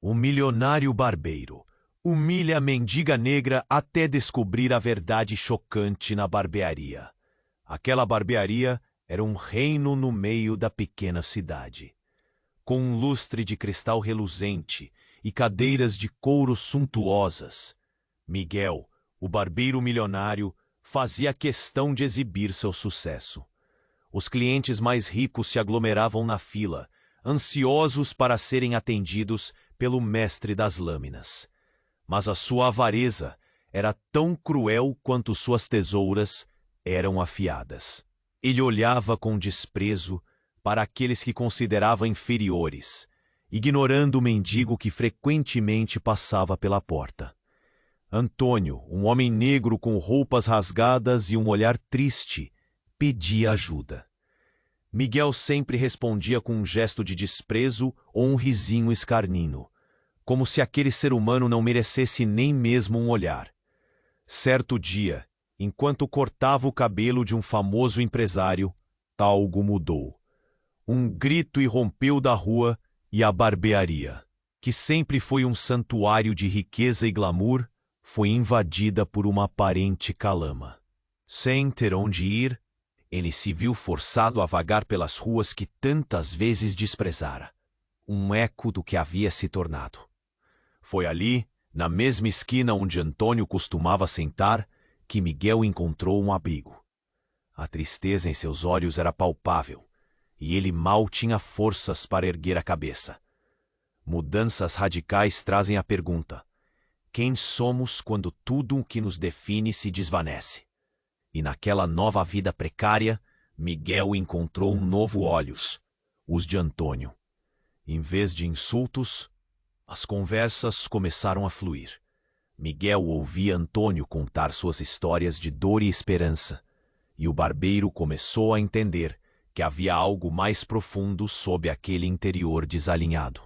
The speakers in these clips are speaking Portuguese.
O milionário barbeiro humilha a mendiga negra até descobrir a verdade chocante na barbearia. Aquela barbearia era um reino no meio da pequena cidade. Com um lustre de cristal reluzente e cadeiras de couro suntuosas, Miguel, o barbeiro milionário, fazia questão de exibir seu sucesso. Os clientes mais ricos se aglomeravam na fila, ansiosos para serem atendidos pelo mestre das lâminas. Mas a sua avareza era tão cruel quanto suas tesouras eram afiadas. Ele olhava com desprezo para aqueles que considerava inferiores, ignorando o mendigo que frequentemente passava pela porta. Antônio, um homem negro com roupas rasgadas e um olhar triste, pedia ajuda. Miguel sempre respondia com um gesto de desprezo ou um risinho escarnino, como se aquele ser humano não merecesse nem mesmo um olhar. Certo dia, enquanto cortava o cabelo de um famoso empresário, algo mudou. Um grito irrompeu da rua e a barbearia, que sempre foi um santuário de riqueza e glamour, foi invadida por uma aparente calama. Sem ter onde ir, ele se viu forçado a vagar pelas ruas que tantas vezes desprezara, um eco do que havia se tornado. Foi ali, na mesma esquina onde Antônio costumava sentar, que Miguel encontrou um abrigo. A tristeza em seus olhos era palpável, e ele mal tinha forças para erguer a cabeça. Mudanças radicais trazem a pergunta: quem somos quando tudo o que nos define se desvanece? E naquela nova vida precária, Miguel encontrou um novo olhos, os de Antônio. Em vez de insultos, as conversas começaram a fluir. Miguel ouvia Antônio contar suas histórias de dor e esperança, e o barbeiro começou a entender que havia algo mais profundo sob aquele interior desalinhado.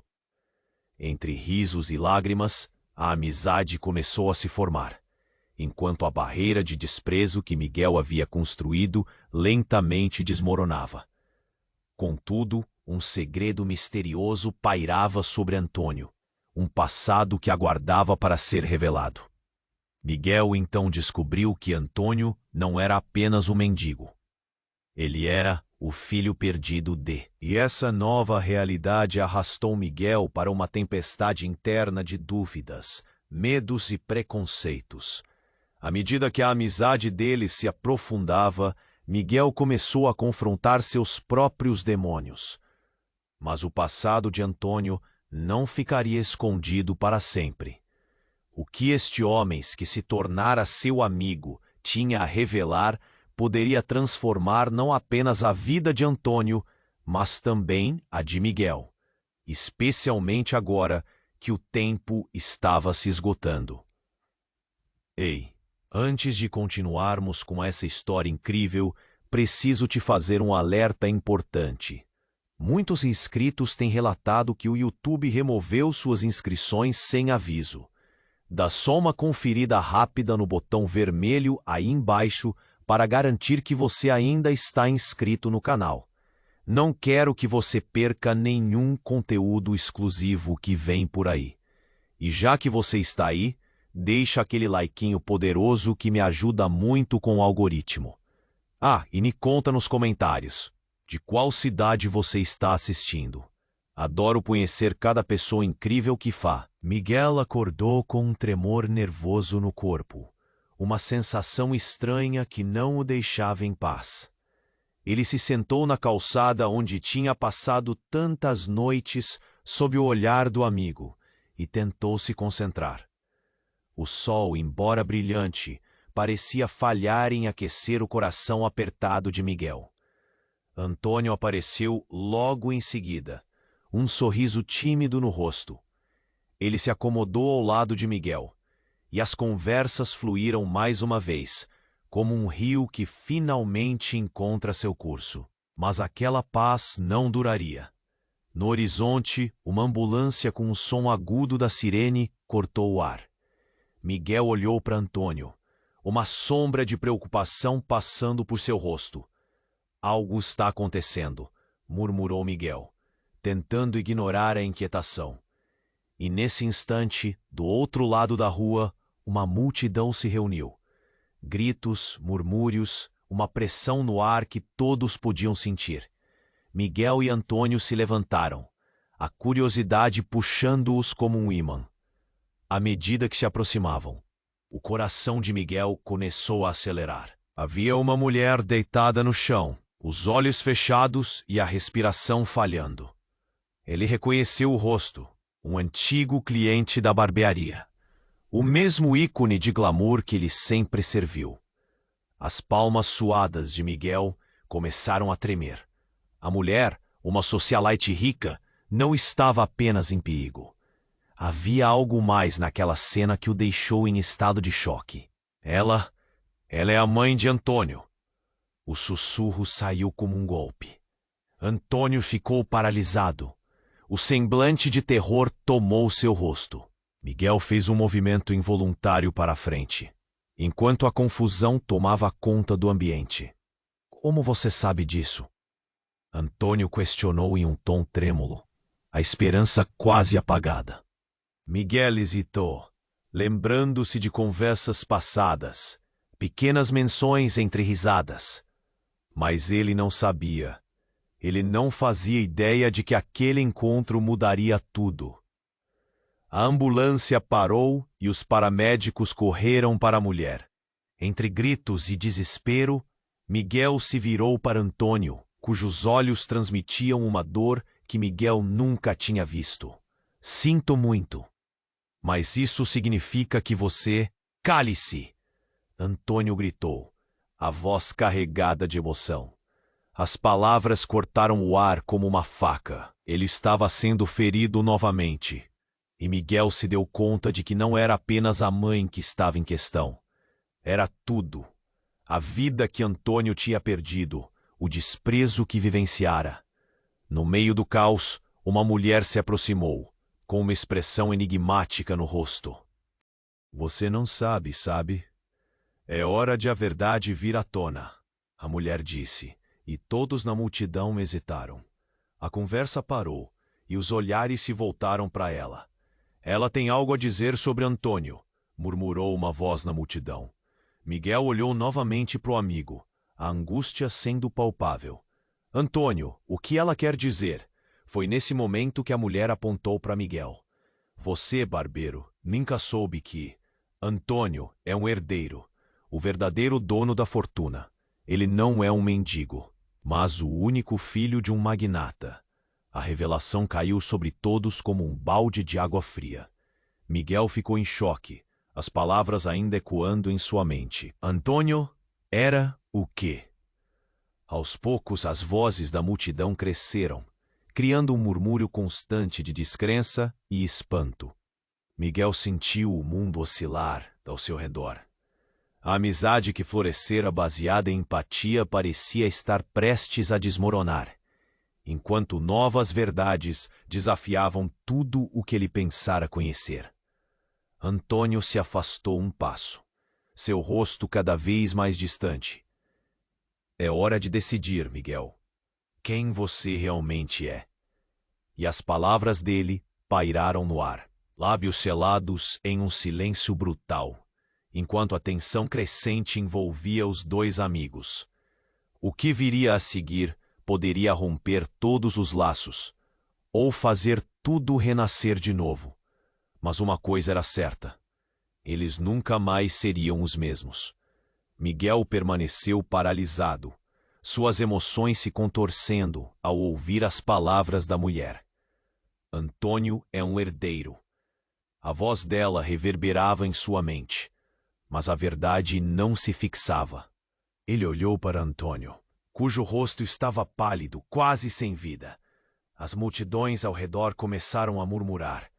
Entre risos e lágrimas, a amizade começou a se formar, enquanto a barreira de desprezo que Miguel havia construído lentamente desmoronava. Contudo, um segredo misterioso pairava sobre Antônio, um passado que aguardava para ser revelado. Miguel então descobriu que Antônio não era apenas um mendigo. Ele era o filho perdido de... E essa nova realidade arrastou Miguel para uma tempestade interna de dúvidas, medos e preconceitos. À medida que a amizade dele se aprofundava, Miguel começou a confrontar seus próprios demônios. Mas o passado de Antônio não ficaria escondido para sempre. O que este homem, que se tornara seu amigo, tinha a revelar, poderia transformar não apenas a vida de Antônio, mas também a de Miguel, especialmente agora que o tempo estava se esgotando. Ei, antes de continuarmos com essa história incrível, preciso te fazer um alerta importante. Muitos inscritos têm relatado que o YouTube removeu suas inscrições sem aviso. Dá só uma conferida rápida no botão vermelho aí embaixo para garantir que você ainda está inscrito no canal. Não quero que você perca nenhum conteúdo exclusivo que vem por aí. E já que você está aí, deixa aquele likinho poderoso que me ajuda muito com o algoritmo. Ah, e me conta nos comentários de qual cidade você está assistindo. Adoro conhecer cada pessoa incrível que faz. Miguel acordou com um tremor nervoso no corpo, uma sensação estranha que não o deixava em paz. Ele se sentou na calçada onde tinha passado tantas noites sob o olhar do amigo e tentou se concentrar. O sol, embora brilhante, parecia falhar em aquecer o coração apertado de Miguel. Antônio apareceu logo em seguida, um sorriso tímido no rosto. Ele se acomodou ao lado de Miguel, e as conversas fluíram mais uma vez, como um rio que finalmente encontra seu curso. Mas aquela paz não duraria. No horizonte, uma ambulância com o som agudo da sirene cortou o ar. Miguel olhou para Antônio, uma sombra de preocupação passando por seu rosto. Algo está acontecendo, murmurou Miguel, tentando ignorar a inquietação. E nesse instante, do outro lado da rua, uma multidão se reuniu. Gritos, murmúrios, uma pressão no ar que todos podiam sentir. Miguel e Antônio se levantaram, a curiosidade puxando-os como um ímã. À medida que se aproximavam, o coração de Miguel começou a acelerar. Havia uma mulher deitada no chão, os olhos fechados e a respiração falhando. Ele reconheceu o rosto, um antigo cliente da barbearia. O mesmo ícone de glamour que lhe sempre serviu. As palmas suadas de Miguel começaram a tremer. A mulher, uma socialite rica, não estava apenas em perigo. Havia algo mais naquela cena que o deixou em estado de choque. Ela é a mãe de Antônio. O sussurro saiu como um golpe. Antônio ficou paralisado. O semblante de terror tomou seu rosto. Miguel fez um movimento involuntário para a frente, enquanto a confusão tomava conta do ambiente. Como você sabe disso? Antônio questionou em um tom trêmulo, a esperança quase apagada. Miguel hesitou, lembrando-se de conversas passadas, pequenas menções entre risadas. Mas ele não sabia. Ele não fazia ideia de que aquele encontro mudaria tudo. A ambulância parou e os paramédicos correram para a mulher. Entre gritos e desespero, Miguel se virou para Antônio, cujos olhos transmitiam uma dor que Miguel nunca tinha visto. Sinto muito. Mas isso significa que você... Cale-se! Antônio gritou, a voz carregada de emoção. As palavras cortaram o ar como uma faca. Ele estava sendo ferido novamente. E Miguel se deu conta de que não era apenas a mãe que estava em questão. Era tudo. A vida que Antônio tinha perdido, o desprezo que vivenciara. No meio do caos, uma mulher se aproximou, com uma expressão enigmática no rosto. Você não sabe, sabe? É hora de a verdade vir à tona, a mulher disse, e todos na multidão hesitaram. A conversa parou, e os olhares se voltaram para ela. Ela tem algo a dizer sobre Antônio, murmurou uma voz na multidão. Miguel olhou novamente para o amigo, a angústia sendo palpável. Antônio, o que ela quer dizer? Foi nesse momento que a mulher apontou para Miguel. Você, barbeiro, nunca soube que Antônio é um herdeiro, o verdadeiro dono da fortuna. Ele não é um mendigo, mas o único filho de um magnata. A revelação caiu sobre todos como um balde de água fria. Miguel ficou em choque, as palavras ainda ecoando em sua mente. Antônio era o quê? Aos poucos as vozes da multidão cresceram, criando um murmúrio constante de descrença e espanto. Miguel sentiu o mundo oscilar ao seu redor. A amizade que florescera baseada em empatia parecia estar prestes a desmoronar, enquanto novas verdades desafiavam tudo o que ele pensara conhecer. Antônio se afastou um passo, seu rosto cada vez mais distante. É hora de decidir, Miguel, quem você realmente é. E as palavras dele pairaram no ar, lábios selados em um silêncio brutal, enquanto a tensão crescente envolvia os dois amigos. O que viria a seguir poderia romper todos os laços, ou fazer tudo renascer de novo. Mas uma coisa era certa: eles nunca mais seriam os mesmos. Miguel permaneceu paralisado, suas emoções se contorcendo ao ouvir as palavras da mulher. Antônio é um herdeiro. A voz dela reverberava em sua mente, mas a verdade não se fixava. Ele olhou para Antônio, cujo rosto estava pálido, quase sem vida. As multidões ao redor começaram a murmurar,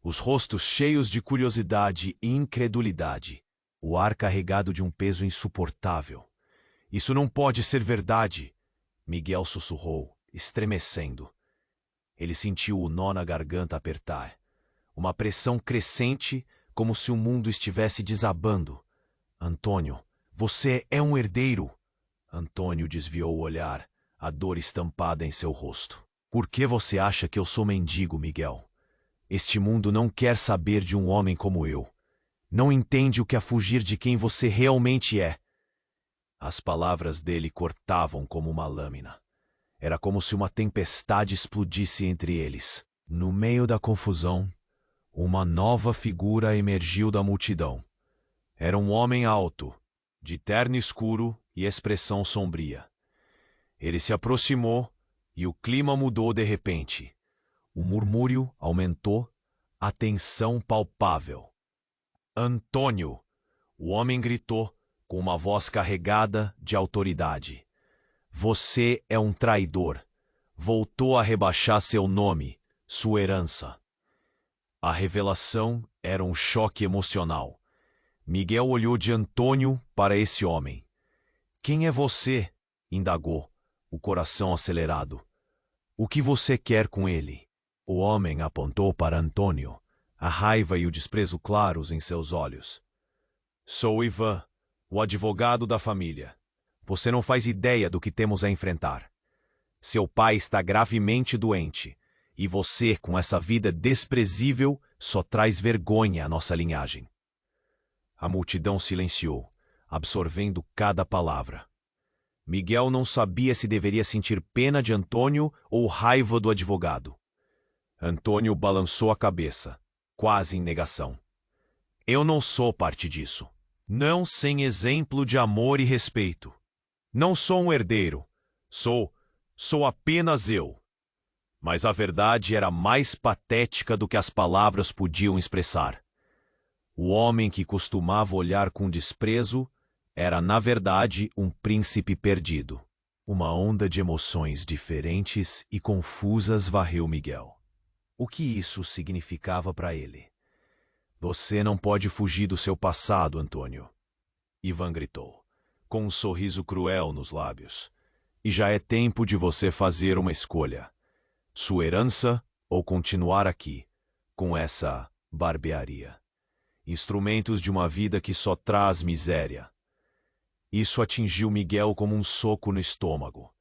os rostos cheios de curiosidade e incredulidade, o ar carregado de um peso insuportável. Isso não pode ser verdade, Miguel sussurrou, estremecendo. Ele sentiu o nó na garganta apertar, uma pressão crescente, como se o mundo estivesse desabando. Antônio, você é um herdeiro. Antônio desviou o olhar, a dor estampada em seu rosto. Por que você acha que eu sou mendigo, Miguel? Este mundo não quer saber de um homem como eu. Não entende o que é fugir de quem você realmente é. As palavras dele cortavam como uma lâmina. Era como se uma tempestade explodisse entre eles. No meio da confusão, uma nova figura emergiu da multidão. Era um homem alto, de terno escuro e expressão sombria. Ele se aproximou e o clima mudou de repente. O murmúrio aumentou, a tensão palpável. Antônio! O homem gritou com uma voz carregada de autoridade. Você é um traidor. Voltou a rebaixar seu nome, sua herança. A revelação era um choque emocional. Miguel olhou de Antônio para esse homem. Quem é você? Indagou, o coração acelerado. O que você quer com ele? O homem apontou para Antônio, a raiva e o desprezo claros em seus olhos. Sou Ivan, o advogado da família. Você não faz ideia do que temos a enfrentar. Seu pai está gravemente doente, e você, com essa vida desprezível, só traz vergonha à nossa linhagem. A multidão silenciou, absorvendo cada palavra. Miguel não sabia se deveria sentir pena de Antônio ou raiva do advogado. Antônio balançou a cabeça, quase em negação. Eu não sou parte disso. Não sem exemplo de amor e respeito. Não sou um herdeiro. Sou apenas eu. Mas a verdade era mais patética do que as palavras podiam expressar. O homem que costumava olhar com desprezo era, na verdade, um príncipe perdido. Uma onda de emoções diferentes e confusas varreu Miguel. O que isso significava para ele? Você não pode fugir do seu passado, Antônio. Ivan gritou, com um sorriso cruel nos lábios. E já é tempo de você fazer uma escolha. Sua herança ou continuar aqui, com essa barbearia. Instrumentos de uma vida que só traz miséria. Isso atingiu Miguel como um soco no estômago.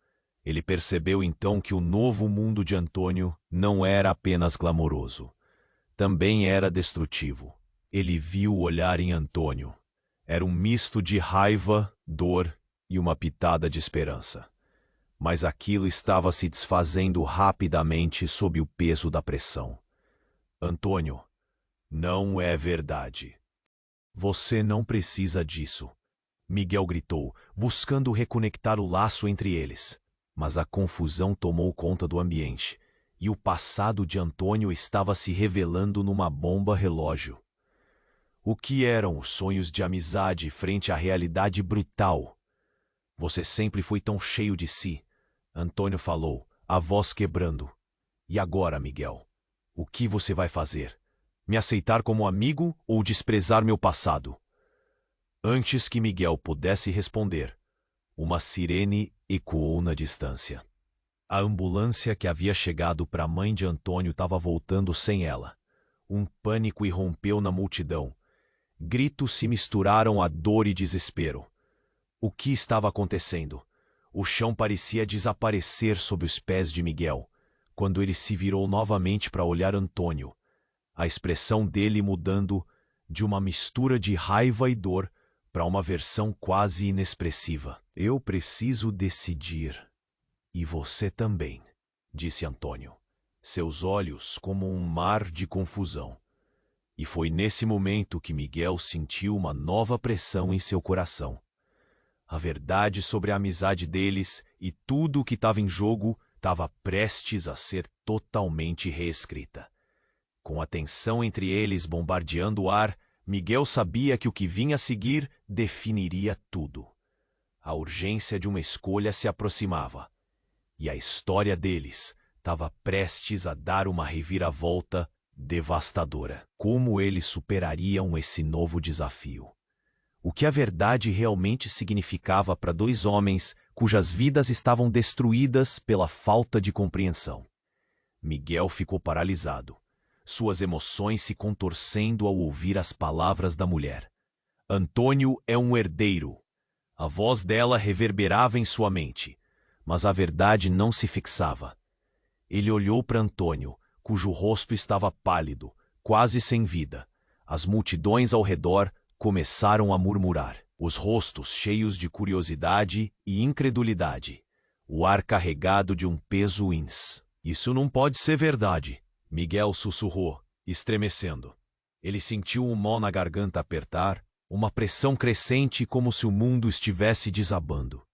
Ele percebeu então que o novo mundo de Antônio não era apenas glamouroso. Também era destrutivo. Ele viu o olhar em Antônio. Era um misto de raiva, dor e uma pitada de esperança. Mas aquilo estava se desfazendo rapidamente sob o peso da pressão. Antônio, não é verdade. Você não precisa disso. Miguel gritou, buscando reconectar o laço entre eles. Mas a confusão tomou conta do ambiente, e o passado de Antônio estava se revelando numa bomba relógio. O que eram os sonhos de amizade frente à realidade brutal? Você sempre foi tão cheio de si, Antônio falou, a voz quebrando. E agora, Miguel? O que você vai fazer? Me aceitar como amigo ou desprezar meu passado? Antes que Miguel pudesse responder, uma sirene ecoou na distância. A ambulância que havia chegado para a mãe de Antônio estava voltando sem ela. Um pânico irrompeu na multidão. Gritos se misturaram a dor e desespero. O que estava acontecendo? O chão parecia desaparecer sob os pés de Miguel, quando ele se virou novamente para olhar Antônio, a expressão dele mudando de uma mistura de raiva e dor para uma versão quase inexpressiva. Eu preciso decidir. E você também, disse Antônio, seus olhos como um mar de confusão. E foi nesse momento que Miguel sentiu uma nova pressão em seu coração. A verdade sobre a amizade deles e tudo o que estava em jogo estava prestes a ser totalmente reescrita. Com a tensão entre eles bombardeando o ar, Miguel sabia que o que vinha a seguir definiria tudo. A urgência de uma escolha se aproximava, e a história deles estava prestes a dar uma reviravolta devastadora. Como eles superariam esse novo desafio? O que a verdade realmente significava para dois homens cujas vidas estavam destruídas pela falta de compreensão? Miguel ficou paralisado, suas emoções se contorcendo ao ouvir as palavras da mulher. Antônio é um herdeiro. A voz dela reverberava em sua mente, mas a verdade não se fixava. Ele olhou para Antônio cujo rosto estava pálido, quase sem vida. As multidões ao redor começaram a murmurar, os rostos cheios de curiosidade e incredulidade, o ar carregado de um peso ins. Isso não pode ser verdade, Miguel sussurrou, estremecendo. Ele sentiu um nó na garganta apertar, uma pressão crescente como se o mundo estivesse desabando.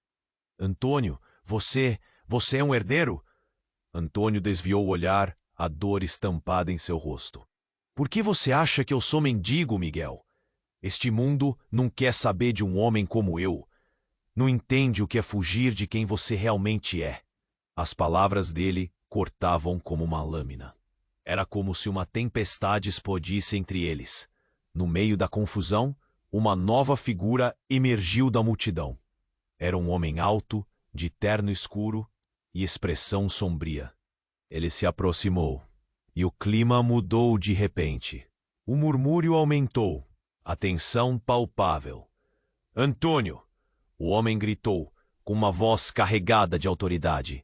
Antônio, você é um herdeiro? Antônio desviou o olhar, a dor estampada em seu rosto. Por que você acha que eu sou mendigo, Miguel? Este mundo não quer saber de um homem como eu. Não entende o que é fugir de quem você realmente é. As palavras dele cortavam como uma lâmina. Era como se uma tempestade explodisse entre eles. No meio da confusão, uma nova figura emergiu da multidão. Era um homem alto, de terno escuro e expressão sombria. Ele se aproximou, e o clima mudou de repente. O murmúrio aumentou, a tensão palpável. Antônio! O homem gritou, com uma voz carregada de autoridade.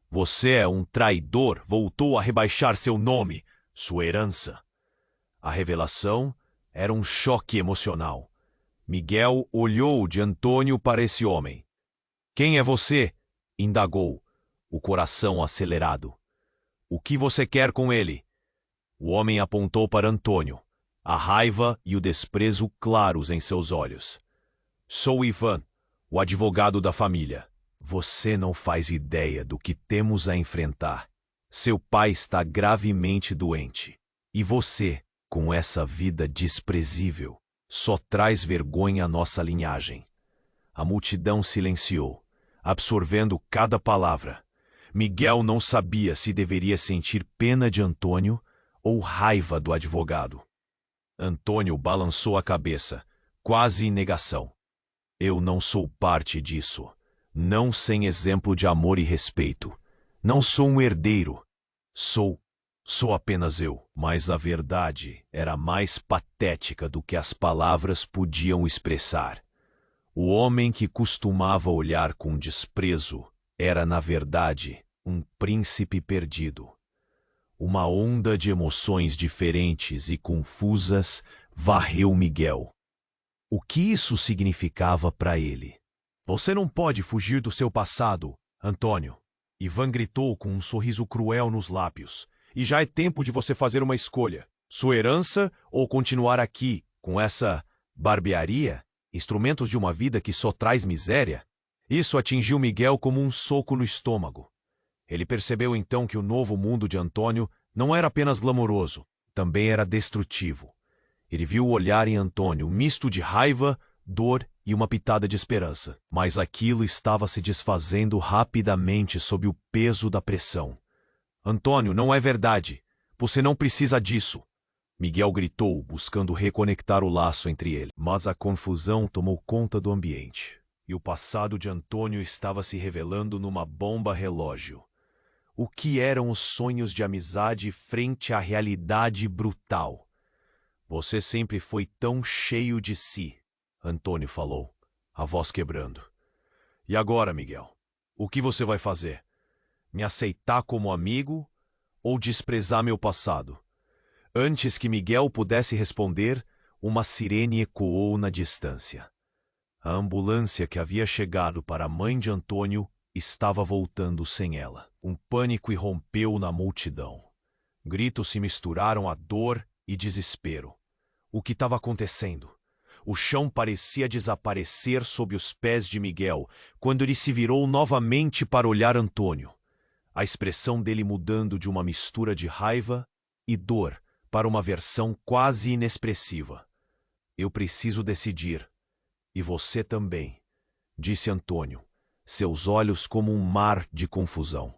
Você é um traidor, voltou a rebaixar seu nome, sua herança. A revelação era um choque emocional. Miguel olhou de Antônio para esse homem. Quem é você? Indagou, o coração acelerado. O que você quer com ele? O homem apontou para Antônio, a raiva e o desprezo claros em seus olhos. Sou Ivan, o advogado da família. Você não faz ideia do que temos a enfrentar. Seu pai está gravemente doente. E você, com essa vida desprezível, só traz vergonha à nossa linhagem. A multidão silenciou, absorvendo cada palavra. Miguel não sabia se deveria sentir pena de Antônio ou raiva do advogado. Antônio balançou a cabeça, quase em negação. Eu não sou parte disso. Não sem exemplo de amor e respeito. Não sou um herdeiro. Sou apenas eu. Mas a verdade era mais patética do que as palavras podiam expressar. O homem que costumava olhar com desprezo era, na verdade, um príncipe perdido. Uma onda de emoções diferentes e confusas varreu Miguel. O que isso significava para ele? Você não pode fugir do seu passado, Antônio. Ivan gritou com um sorriso cruel nos lábios. E já é tempo de você fazer uma escolha. Sua herança ou continuar aqui, com essa barbearia? Instrumentos de uma vida que só traz miséria? Isso atingiu Miguel como um soco no estômago. Ele percebeu então que o novo mundo de Antônio não era apenas glamouroso, também era destrutivo. Ele viu o olhar em Antônio, um misto de raiva, dor e uma pitada de esperança. Mas aquilo estava se desfazendo rapidamente sob o peso da pressão. Antônio, não é verdade. Você não precisa disso. Miguel gritou, buscando reconectar o laço entre eles. Mas a confusão tomou conta do ambiente. E o passado de Antônio estava se revelando numa bomba relógio. O que eram os sonhos de amizade frente à realidade brutal? Você sempre foi tão cheio de si, Antônio falou, a voz quebrando. E agora, Miguel? O que você vai fazer? Me aceitar como amigo ou desprezar meu passado? Antes que Miguel pudesse responder, uma sirene ecoou na distância. A ambulância que havia chegado para a mãe de Antônio estava voltando sem ela. Um pânico irrompeu na multidão. Gritos se misturaram a dor e desespero. O que estava acontecendo? O chão parecia desaparecer sob os pés de Miguel, quando ele se virou novamente para olhar Antônio. A expressão dele mudando de uma mistura de raiva e dor para uma versão quase inexpressiva. Eu preciso decidir. E você também, disse Antônio, seus olhos como um mar de confusão.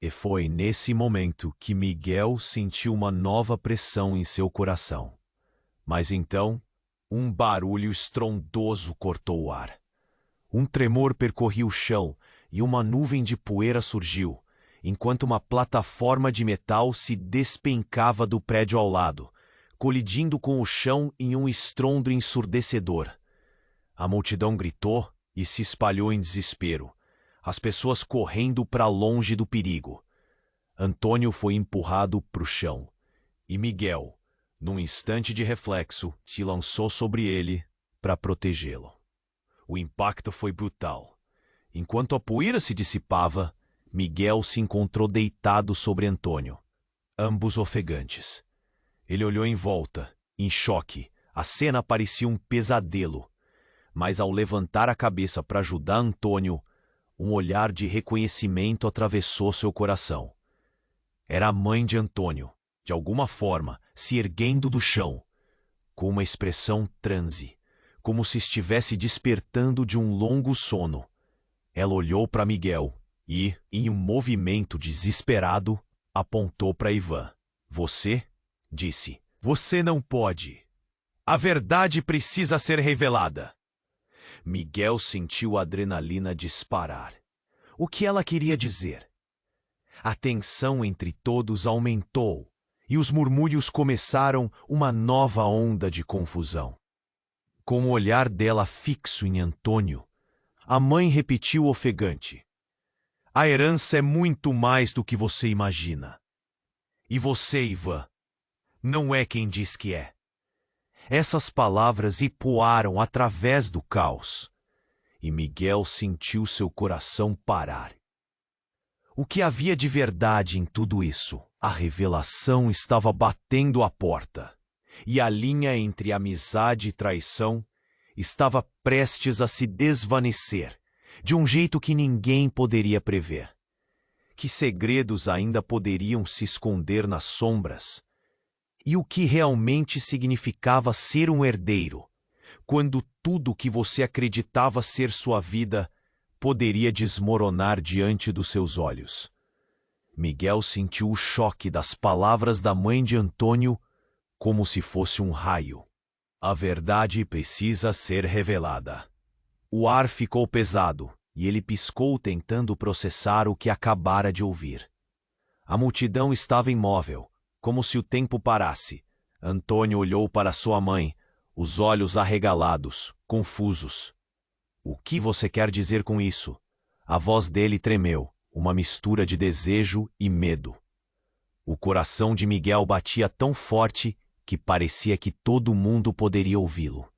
E foi nesse momento que Miguel sentiu uma nova pressão em seu coração. Mas então, um barulho estrondoso cortou o ar. Um tremor percorria o chão e uma nuvem de poeira surgiu, enquanto uma plataforma de metal se despencava do prédio ao lado, colidindo com o chão em um estrondo ensurdecedor. A multidão gritou e se espalhou em desespero, as pessoas correndo para longe do perigo. Antônio foi empurrado para o chão, e Miguel, num instante de reflexo, se lançou sobre ele para protegê-lo. O impacto foi brutal. Enquanto a poeira se dissipava, Miguel se encontrou deitado sobre Antônio, ambos ofegantes. Ele olhou em volta, em choque. A cena parecia um pesadelo. Mas ao levantar a cabeça para ajudar Antônio, um olhar de reconhecimento atravessou seu coração. Era a mãe de Antônio, de alguma forma, se erguendo do chão, com uma expressão transe, como se estivesse despertando de um longo sono. Ela olhou para Miguel e, em um movimento desesperado, apontou para Ivan. Você? Disse. Você não pode. A verdade precisa ser revelada. Miguel sentiu a adrenalina disparar. O que ela queria dizer? A tensão entre todos aumentou e os murmúrios começaram uma nova onda de confusão. Com o olhar dela fixo em Antônio, a mãe repetiu ofegante. A herança é muito mais do que você imagina. E você, Ivan, não é quem diz que é. Essas palavras ecoaram através do caos, e Miguel sentiu seu coração parar. O que havia de verdade em tudo isso? A revelação estava batendo à porta, e a linha entre amizade e traição estava prestes a se desvanecer, de um jeito que ninguém poderia prever. Que segredos ainda poderiam se esconder nas sombras? E o que realmente significava ser um herdeiro, quando tudo que você acreditava ser sua vida poderia desmoronar diante dos seus olhos? Miguel sentiu o choque das palavras da mãe de Antônio como se fosse um raio. A verdade precisa ser revelada. O ar ficou pesado e ele piscou tentando processar o que acabara de ouvir. A multidão estava imóvel, como se o tempo parasse. Antônio olhou para sua mãe, os olhos arregalados, confusos. O que você quer dizer com isso? A voz dele tremeu, uma mistura de desejo e medo. O coração de Miguel batia tão forte que parecia que todo mundo poderia ouvi-lo.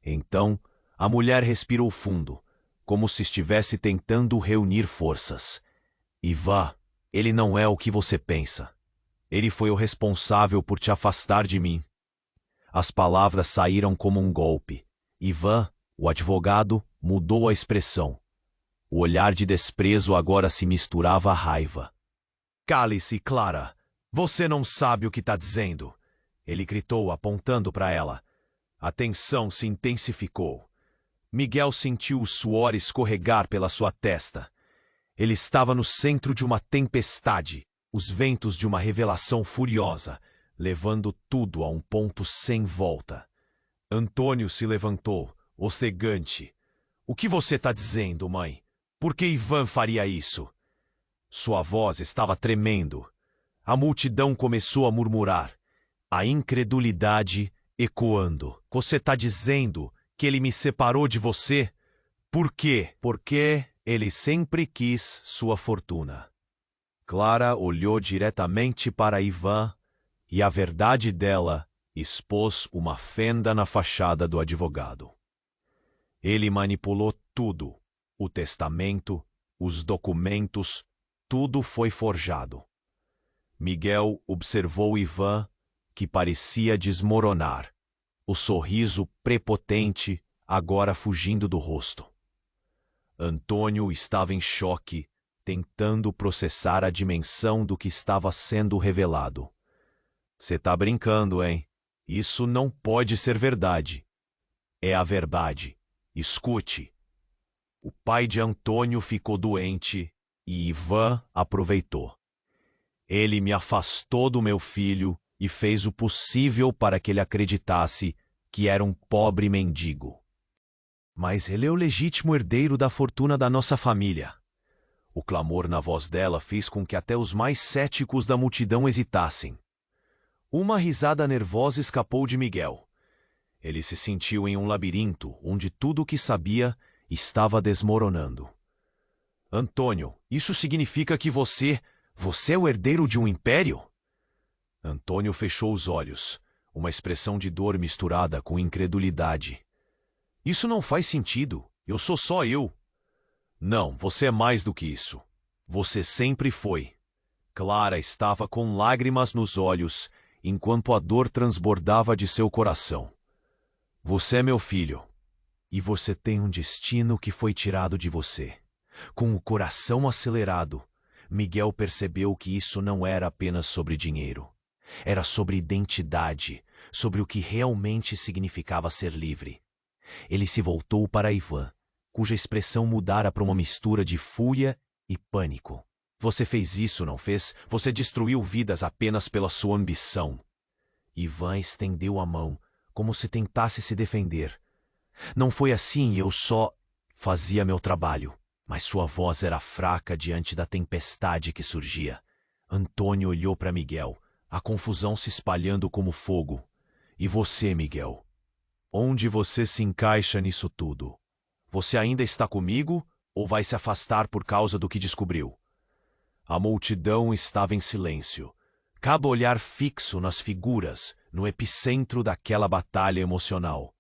Então, a mulher respirou fundo, como se estivesse tentando reunir forças. Ivan, ele não é o que você pensa. Ele foi o responsável por te afastar de mim. As palavras saíram como um golpe. Ivan, o advogado, mudou a expressão. O olhar de desprezo agora se misturava à raiva. Cale-se, Clara. Você não sabe o que está dizendo. Ele gritou, apontando para ela. A tensão se intensificou. Miguel sentiu o suor escorregar pela sua testa. Ele estava no centro de uma tempestade, os ventos de uma revelação furiosa, levando tudo a um ponto sem volta. Antônio se levantou, ofegante. O que você está dizendo, mãe? Por que Ivan faria isso? Sua voz estava tremendo. A multidão começou a murmurar, a incredulidade ecoando. Você está dizendo que ele me separou de você? Por quê? Porque ele sempre quis sua fortuna. Clara olhou diretamente para Ivan e a verdade dela expôs uma fenda na fachada do advogado. Ele manipulou tudo. O testamento, os documentos, tudo foi forjado. Miguel observou Ivan, que parecia desmoronar, o sorriso prepotente agora fugindo do rosto. Antônio estava em choque, tentando processar a dimensão do que estava sendo revelado. Você tá brincando, hein? Isso não pode ser verdade. É a verdade. Escute. O pai de Antônio ficou doente e Ivan aproveitou. Ele me afastou do meu filho e fez o possível para que ele acreditasse que era um pobre mendigo. Mas ele é o legítimo herdeiro da fortuna da nossa família. O clamor na voz dela fez com que até os mais céticos da multidão hesitassem. Uma risada nervosa escapou de Miguel. Ele se sentiu em um labirinto onde tudo o que sabia estava desmoronando. Antônio, isso significa que você Você é o herdeiro de um império? Antônio fechou os olhos, uma expressão de dor misturada com incredulidade. Isso não faz sentido. Eu sou só eu. Não, você é mais do que isso. Você sempre foi. Clara estava com lágrimas nos olhos, enquanto a dor transbordava de seu coração. Você é meu filho. E você tem um destino que foi tirado de você. Com o coração acelerado, Miguel percebeu que isso não era apenas sobre dinheiro. Era sobre identidade, sobre o que realmente significava ser livre. Ele se voltou para Ivan, cuja expressão mudara para uma mistura de fúria e pânico. Você fez isso, não fez? Você destruiu vidas apenas pela sua ambição. Ivan estendeu a mão, como se tentasse se defender. Não foi assim, eu só fazia meu trabalho. Mas sua voz era fraca diante da tempestade que surgia. Antônio olhou para Miguel, a confusão se espalhando como fogo. E você, Miguel? Onde você se encaixa nisso tudo? Você ainda está comigo ou vai se afastar por causa do que descobriu? A multidão estava em silêncio. Cada olhar fixo nas figuras, no epicentro daquela batalha emocional.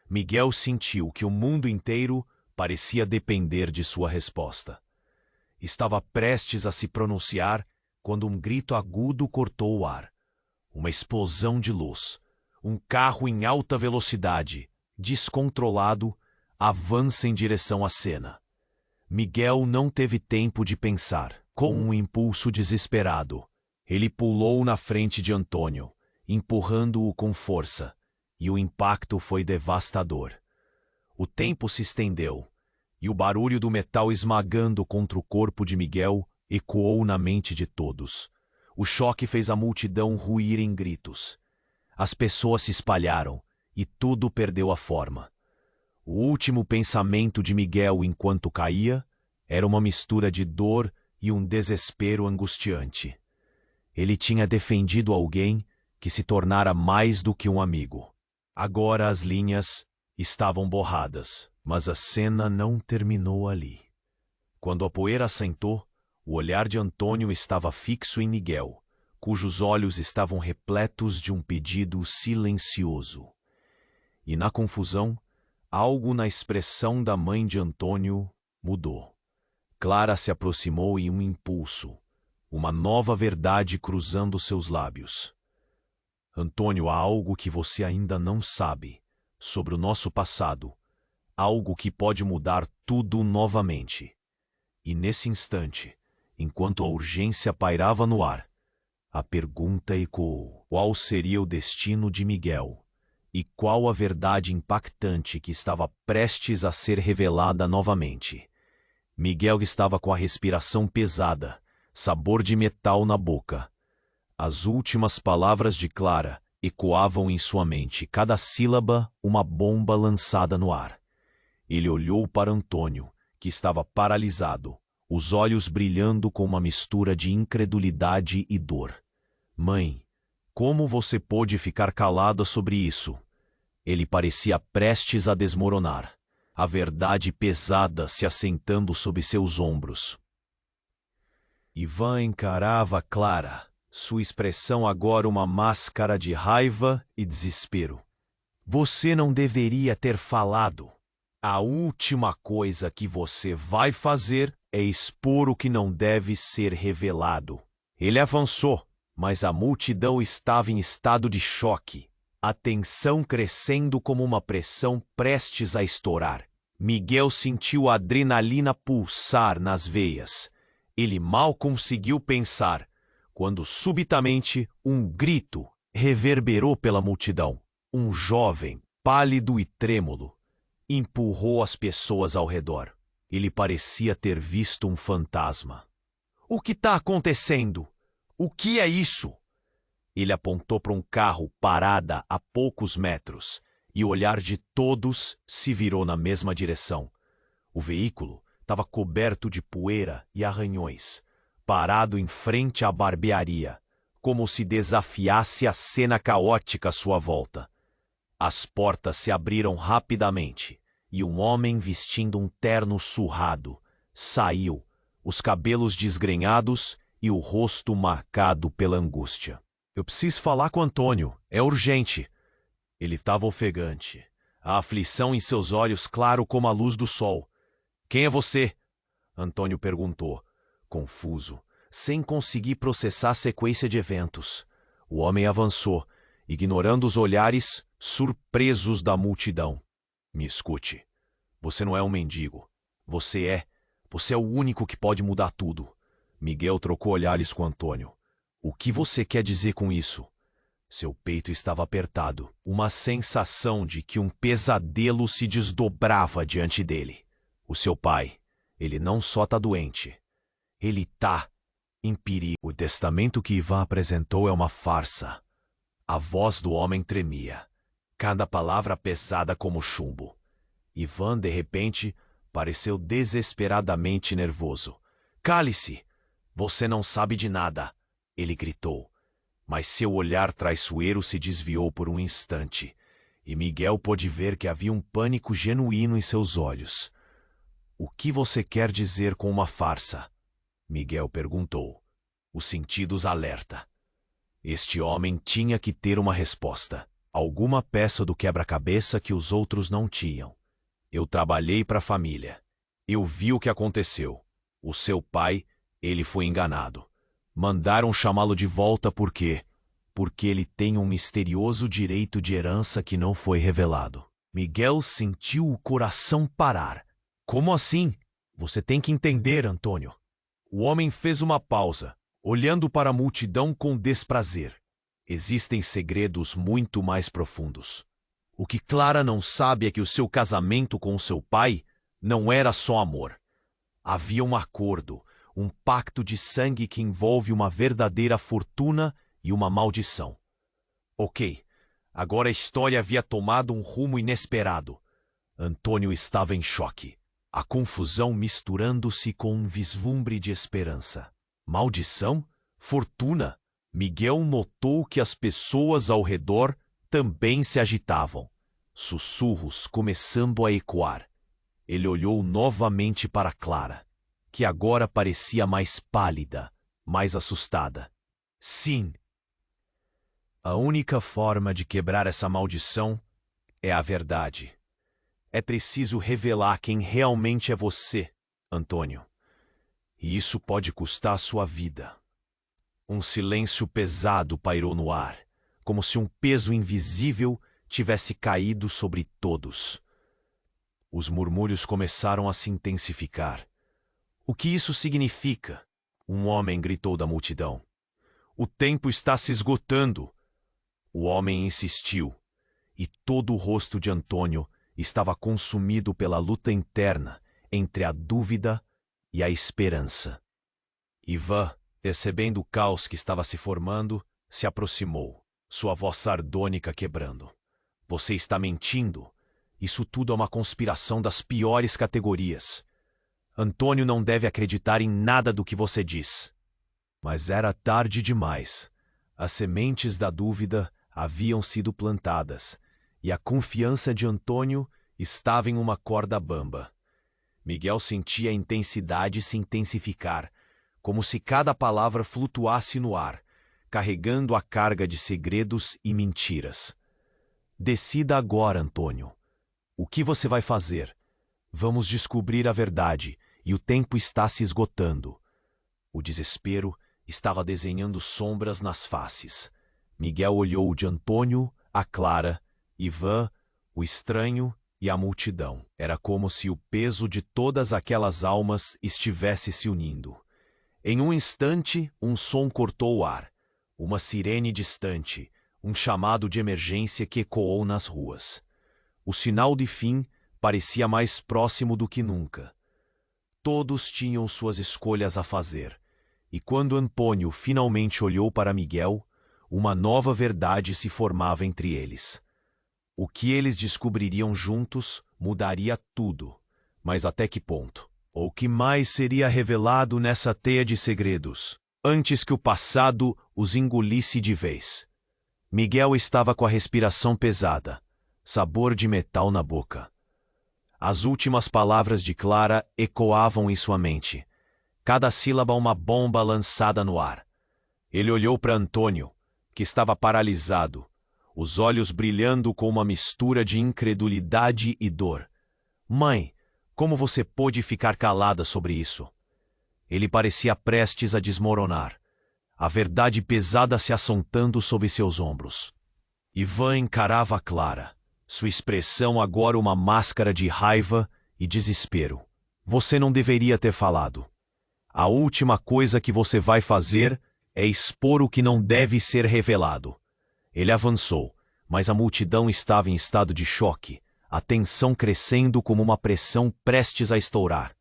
Miguel sentiu que o mundo inteiro parecia depender de sua resposta. Estava prestes a se pronunciar quando um grito agudo cortou o ar. Uma explosão de luz. Um carro em alta velocidade, descontrolado, avança em direção à cena. Miguel não teve tempo de pensar. Com um impulso desesperado, ele pulou na frente de Antônio, empurrando-o com força, e o impacto foi devastador. O tempo se estendeu, e o barulho do metal esmagando contra o corpo de Miguel ecoou na mente de todos. O choque fez a multidão ruir em gritos. As pessoas se espalharam, e tudo perdeu a forma. O último pensamento de Miguel enquanto caía era uma mistura de dor e um desespero angustiante. Ele tinha defendido alguém que se tornara mais do que um amigo. Agora as linhas estavam borradas, mas a cena não terminou ali. Quando a poeira assentou, o olhar de Antônio estava fixo em Miguel, cujos olhos estavam repletos de um pedido silencioso. E na confusão, algo na expressão da mãe de Antônio mudou. Clara se aproximou em um impulso, uma nova verdade cruzando seus lábios. Antônio, há algo que você ainda não sabe sobre o nosso passado, algo que pode mudar tudo novamente. E nesse instante, enquanto a urgência pairava no ar, a pergunta ecoou: qual seria o destino de Miguel? E qual a verdade impactante que estava prestes a ser revelada novamente? Miguel estava com a respiração pesada, sabor de metal na boca. As últimas palavras de Clara ecoavam em sua mente, cada sílaba uma bomba lançada no ar. Ele olhou para Antônio, que estava paralisado, os olhos brilhando com uma mistura de incredulidade e dor. Mãe, como você pôde ficar calada sobre isso? Ele parecia prestes a desmoronar, a verdade pesada se assentando sob seus ombros. Ivan encarava Clara, sua expressão agora uma máscara de raiva e desespero. Você não deveria ter falado. A última coisa que você vai fazer é expor o que não deve ser revelado. Ele avançou, mas a multidão estava em estado de choque, a tensão crescendo como uma pressão prestes a estourar. Miguel sentiu a adrenalina pulsar nas veias. Ele mal conseguiu pensar, quando subitamente um grito reverberou pela multidão. Um jovem, pálido e trêmulo, empurrou as pessoas ao redor. Ele parecia ter visto um fantasma. O que está acontecendo? O que é isso? Ele apontou para um carro parada a poucos metros, e o olhar de todos se virou na mesma direção. O veículo estava coberto de poeira e arranhões, parado em frente à barbearia, como se desafiasse a cena caótica à sua volta. As portas se abriram rapidamente, e um homem vestindo um terno surrado saiu, os cabelos desgrenhados e o rosto marcado pela angústia. Eu preciso falar com Antônio, é urgente. Ele estava ofegante, a aflição em seus olhos claro como a luz do sol. Quem é você? Antônio perguntou, confuso, sem conseguir processar a sequência de eventos. O homem avançou, ignorando os olhares surpresos da multidão. Me escute. Você não é um mendigo. Você é o único que pode mudar tudo. Miguel trocou olhares com Antônio. O que você quer dizer com isso? Seu peito estava apertado, uma sensação de que um pesadelo se desdobrava diante dele. O seu pai, ele não só está doente, ele está em perigo. O testamento que Ivan apresentou é uma farsa. A voz do homem tremia, cada palavra pesada como chumbo. Ivan, de repente, pareceu desesperadamente nervoso. Cale-se! Você não sabe de nada! Ele gritou. Mas seu olhar traiçoeiro se desviou por um instante, e Miguel pôde ver que havia um pânico genuíno em seus olhos. O que você quer dizer com uma farsa? Miguel perguntou, os sentidos alerta. Este homem tinha que ter uma resposta, alguma peça do quebra-cabeça que os outros não tinham. Eu trabalhei para a família. Eu vi o que aconteceu. O seu pai, ele foi enganado. Mandaram chamá-lo de volta porque ele tem um misterioso direito de herança que não foi revelado. Miguel sentiu o coração parar. Como assim? Você tem que entender, Antônio. O homem fez uma pausa, olhando para a multidão com desprazer. Existem segredos muito mais profundos. O que Clara não sabe é que o seu casamento com o seu pai não era só amor. Havia um acordo, um pacto de sangue que envolve uma verdadeira fortuna e uma maldição. Ok, agora a história havia tomado um rumo inesperado. Antônio estava em choque, a confusão misturando-se com um vislumbre de esperança. Maldição? Fortuna? Miguel notou que as pessoas ao redor também se agitavam, sussurros começando a ecoar. Ele olhou novamente para Clara, que agora parecia mais pálida, mais assustada. Sim. A única forma de quebrar essa maldição é a verdade. É preciso revelar quem realmente é você, Antônio. E isso pode custar sua vida. Um silêncio pesado pairou no ar, como se um peso invisível tivesse caído sobre todos. Os murmúrios começaram a se intensificar. O que isso significa? Um homem gritou da multidão. O tempo está se esgotando. O homem insistiu, e todo o rosto de Antônio estava consumido pela luta interna entre a dúvida e a esperança. Ivan, percebendo o caos que estava se formando, se aproximou, sua voz sardônica quebrando. Você está mentindo? Isso tudo é uma conspiração das piores categorias. Antônio não deve acreditar em nada do que você diz. Mas era tarde demais. As sementes da dúvida haviam sido plantadas, e a confiança de Antônio estava em uma corda bamba. Miguel sentia a intensidade se intensificar, como se cada palavra flutuasse no ar, carregando a carga de segredos e mentiras. Decida agora, Antônio. O que você vai fazer? Vamos descobrir a verdade, e o tempo está se esgotando. O desespero estava desenhando sombras nas faces. Miguel olhou de Antônio a Clara, Ivan, o estranho e a multidão. Era como se o peso de todas aquelas almas estivesse se unindo. Em um instante, um som cortou o ar. Uma sirene distante, um chamado de emergência que ecoou nas ruas. O sinal de fim parecia mais próximo do que nunca. Todos tinham suas escolhas a fazer, e quando Antônio finalmente olhou para Miguel, uma nova verdade se formava entre eles. O que eles descobririam juntos mudaria tudo, mas até que ponto? Ou que mais seria revelado nessa teia de segredos, antes que o passado os engolisse de vez? Miguel estava com a respiração pesada, sabor de metal na boca. As últimas palavras de Clara ecoavam em sua mente. cada sílaba uma bomba lançada no ar. Ele olhou para Antônio, que estava paralisado, os olhos brilhando com uma mistura de incredulidade e dor. Mãe, como você pôde ficar calada sobre isso? Ele parecia prestes a desmoronar, a verdade pesada se assontando sob seus ombros. Ivan encarava Clara, sua expressão agora uma máscara de raiva e desespero. Você não deveria ter falado. A última coisa que você vai fazer é expor o que não deve ser revelado. Ele avançou, mas a multidão estava em estado de choque, a tensão crescendo como uma pressão prestes a estourar.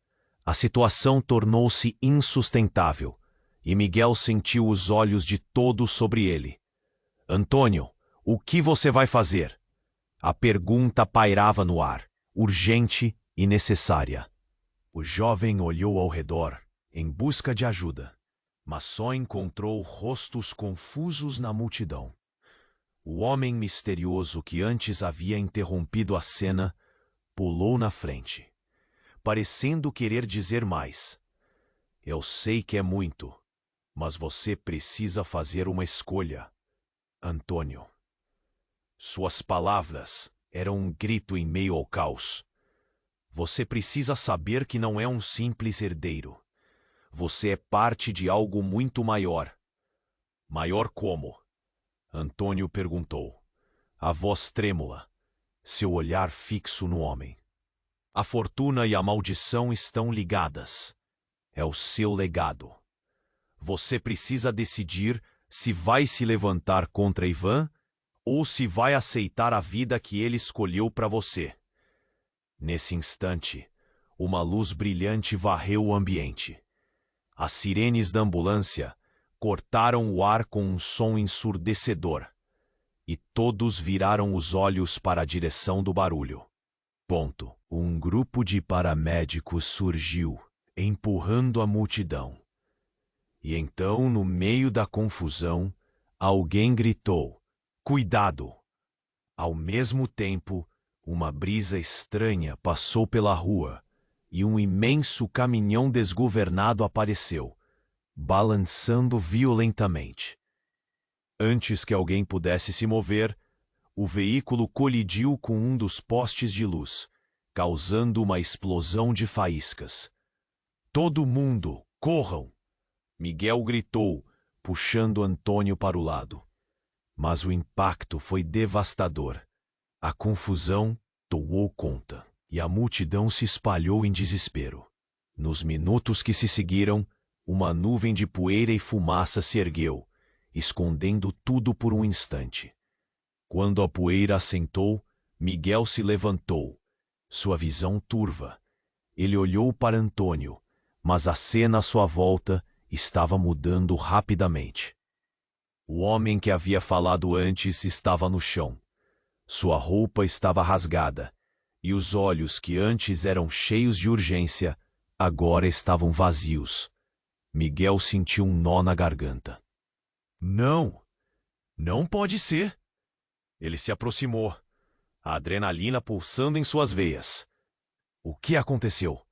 A situação tornou-se insustentável, e Miguel sentiu os olhos de todos sobre ele. Antônio, o que você vai fazer? A pergunta pairava no ar, urgente e necessária. O jovem olhou ao redor, em busca de ajuda, mas só encontrou rostos confusos na multidão. O homem misterioso que antes havia interrompido a cena pulou na frente, parecendo querer dizer mais. Eu sei que é muito, mas você precisa fazer uma escolha, Antônio. Suas palavras eram um grito em meio ao caos. Você precisa saber que não é um simples herdeiro. Você é parte de algo muito maior. Maior como? Antônio perguntou, a voz trêmula, seu olhar fixo no homem. A fortuna e a maldição estão ligadas. É o seu legado. Você precisa decidir se vai se levantar contra Ivan ou se vai aceitar a vida que ele escolheu para você. Nesse instante, uma luz brilhante varreu o ambiente. As sirenes da ambulância cortaram o ar com um som ensurdecedor, e todos viraram os olhos para a direção do barulho. Um grupo de paramédicos surgiu, empurrando a multidão. E então, no meio da confusão, alguém gritou, cuidado! Ao mesmo tempo, uma brisa estranha passou pela rua e um imenso caminhão desgovernado apareceu, balançando violentamente. Antes que alguém pudesse se mover, o veículo colidiu com um dos postes de luz, causando uma explosão de faíscas. Todo mundo, corram! Miguel gritou, puxando Antônio para o lado. Mas o impacto foi devastador. A confusão tomou conta e a multidão se espalhou em desespero. Nos minutos que se seguiram, uma nuvem de poeira e fumaça se ergueu, escondendo tudo por um instante. Quando a poeira assentou, Miguel se levantou, sua visão turva. Ele olhou para Antônio, mas a cena à sua volta estava mudando rapidamente. O homem que havia falado antes estava no chão. Sua roupa estava rasgada, e os olhos que antes eram cheios de urgência, agora estavam vazios. Miguel sentiu um nó na garganta. Não! Não pode ser! Ele se aproximou, a adrenalina pulsando em suas veias. O que aconteceu?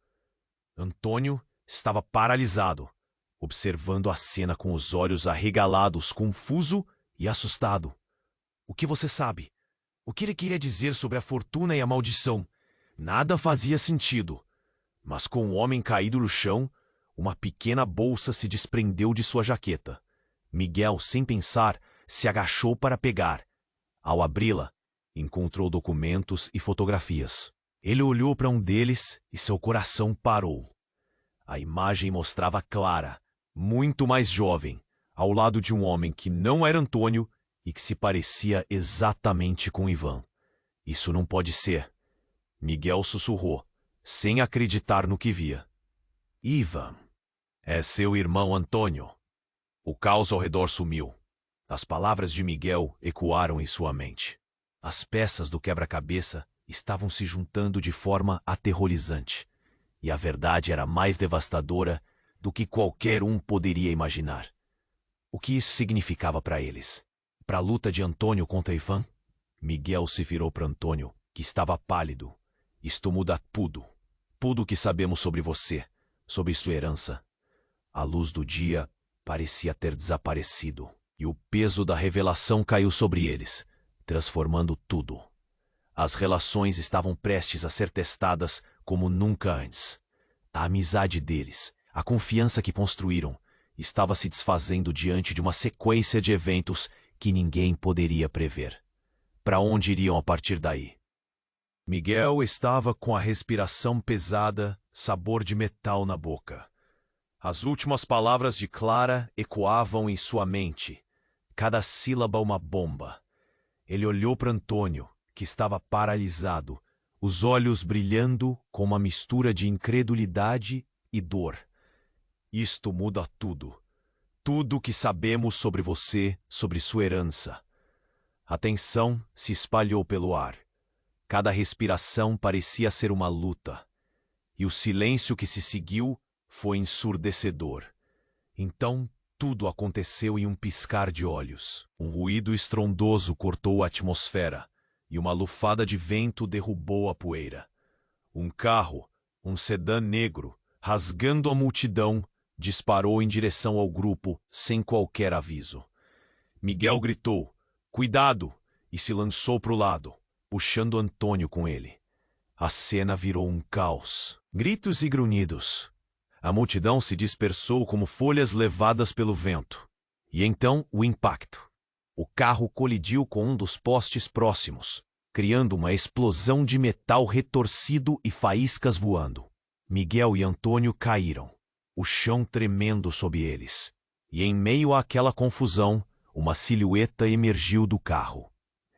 Antônio estava paralisado, observando a cena com os olhos arregalados, confuso e assustado. O que você sabe? O que ele queria dizer sobre a fortuna e a maldição? Nada fazia sentido. Mas com o homem caído no chão, uma pequena bolsa se desprendeu de sua jaqueta. Miguel, sem pensar, se agachou para pegar. Ao abri-la, encontrou documentos e fotografias. Ele olhou para um deles e seu coração parou. A imagem mostrava Clara, muito mais jovem, ao lado de um homem que não era Antônio e que se parecia exatamente com Ivan. Isso não pode ser. Miguel sussurrou, sem acreditar no que via. Ivan, é seu irmão Antônio. O caos ao redor sumiu. As palavras de Miguel ecoaram em sua mente. As peças do quebra-cabeça estavam se juntando de forma aterrorizante. E a verdade era mais devastadora do que qualquer um poderia imaginar. O que isso significava para eles? Para a luta de Antônio contra Ivan? Miguel se virou para Antônio, que estava pálido. Isto muda tudo. Tudo o que sabemos sobre você, sobre sua herança. A luz do dia parecia ter desaparecido, e o peso da revelação caiu sobre eles, transformando tudo. As relações estavam prestes a ser testadas como nunca antes. A amizade deles, a confiança que construíram, estava se desfazendo diante de uma sequência de eventos que ninguém poderia prever. Para onde iriam a partir daí? Miguel estava com a respiração pesada, sabor de metal na boca. As últimas palavras de Clara ecoavam em sua mente, cada sílaba uma bomba. Ele olhou para Antônio, que estava paralisado, os olhos brilhando com uma mistura de incredulidade e dor. Isto muda tudo. Tudo o que sabemos sobre você, sobre sua herança. A tensão se espalhou pelo ar. Cada respiração parecia ser uma luta. E o silêncio que se seguiu foi ensurdecedor. Então, tudo aconteceu em um piscar de olhos. Um ruído estrondoso cortou a atmosfera, e uma lufada de vento derrubou a poeira. Um carro, um sedã negro, rasgando a multidão, disparou em direção ao grupo sem qualquer aviso. Miguel gritou, "Cuidado!" e se lançou para o lado, puxando Antônio com ele. A cena virou um caos. Gritos e grunhidos. A multidão se dispersou como folhas levadas pelo vento. E então o impacto. O carro colidiu com um dos postes próximos, criando uma explosão de metal retorcido e faíscas voando. Miguel e Antônio caíram, o chão tremendo sob eles. E em meio àquela confusão, uma silhueta emergiu do carro.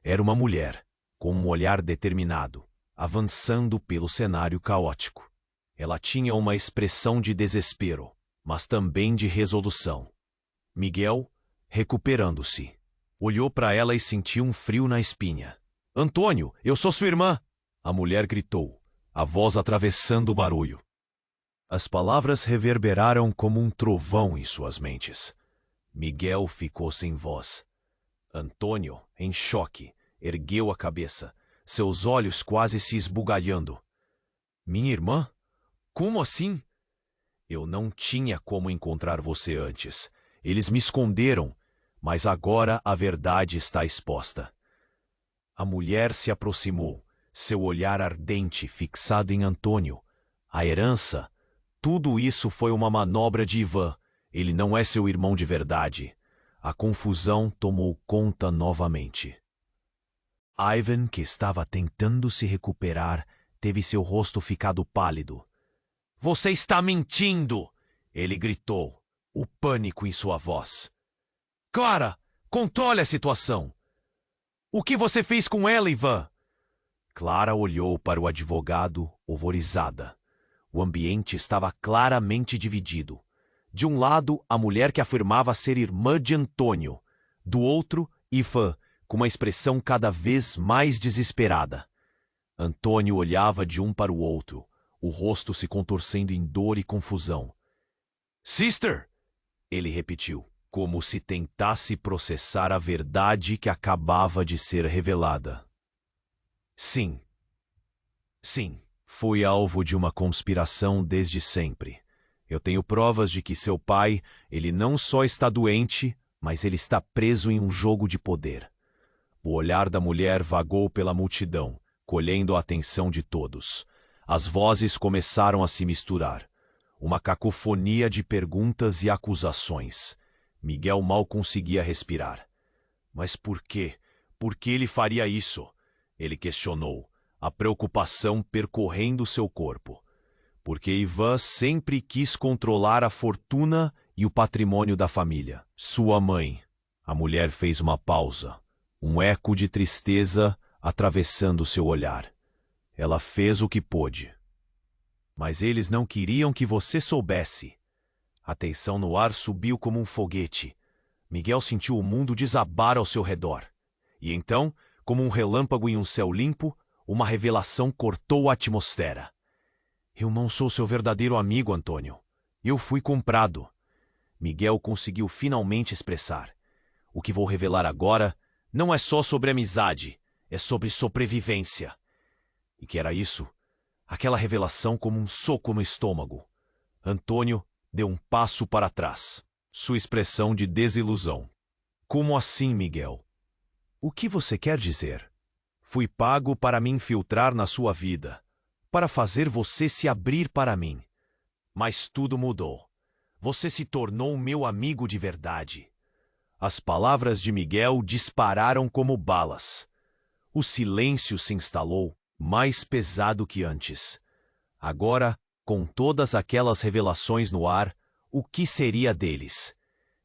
Era uma mulher, com um olhar determinado, avançando pelo cenário caótico. Ela tinha uma expressão de desespero, mas também de resolução. Miguel, recuperando-se, olhou para ela e sentiu um frio na espinha. "Antônio, eu sou sua irmã!" A mulher gritou, a voz atravessando o barulho. As palavras reverberaram como um trovão em suas mentes. Miguel ficou sem voz. Antônio, em choque, ergueu a cabeça, seus olhos quase se esbugalhando. "Minha irmã? Como assim?" "Eu não tinha como encontrar você antes. Eles me esconderam, mas agora a verdade está exposta." A mulher se aproximou, seu olhar ardente fixado em Antônio. A herança, tudo isso foi uma manobra de Ivan. Ele não é seu irmão de verdade. A confusão tomou conta novamente. Ivan, que estava tentando se recuperar, teve seu rosto ficado pálido. "Você está mentindo!" ele gritou, o pânico em sua voz. "Clara, controle a situação! O que você fez com ela, Ivan?" Clara olhou para o advogado, horrorizada. O ambiente estava claramente dividido. De um lado, a mulher que afirmava ser irmã de Antônio. Do outro, Ivan, com uma expressão cada vez mais desesperada. Antônio olhava de um para o outro, o rosto se contorcendo em dor e confusão. "Sister!" ele repetiu, como se tentasse processar a verdade que acabava de ser revelada. Sim. Sim, fui alvo de uma conspiração desde sempre. Eu tenho provas de que seu pai, ele não só está doente, mas ele está preso em um jogo de poder. O olhar da mulher vagou pela multidão, colhendo a atenção de todos. As vozes começaram a se misturar. Uma cacofonia de perguntas e acusações. Miguel mal conseguia respirar. "Mas por quê? Por que ele faria isso?" ele questionou, a preocupação percorrendo seu corpo. Porque Ivan sempre quis controlar a fortuna e o patrimônio da família. Sua mãe. A mulher fez uma pausa, um eco de tristeza atravessando seu olhar. Ela fez o que pôde. "Mas eles não queriam que você soubesse." A tensão no ar subiu como um foguete. Miguel sentiu o mundo desabar ao seu redor. E então, como um relâmpago em um céu limpo, uma revelação cortou a atmosfera. "Eu não sou seu verdadeiro amigo, Antônio. Eu fui comprado." Miguel conseguiu finalmente expressar. "O que vou revelar agora não é só sobre amizade, é sobre sobrevivência." E que era isso? Aquela revelação como um soco no estômago. Antônio, deu um passo para trás, sua expressão de desilusão. Como assim, Miguel? O que você quer dizer? Fui pago para me infiltrar na sua vida, para fazer você se abrir para mim. Mas tudo mudou. Você se tornou meu amigo de verdade. As palavras de Miguel dispararam como balas. O silêncio se instalou, mais pesado que antes. Agora, com todas aquelas revelações no ar, o que seria deles?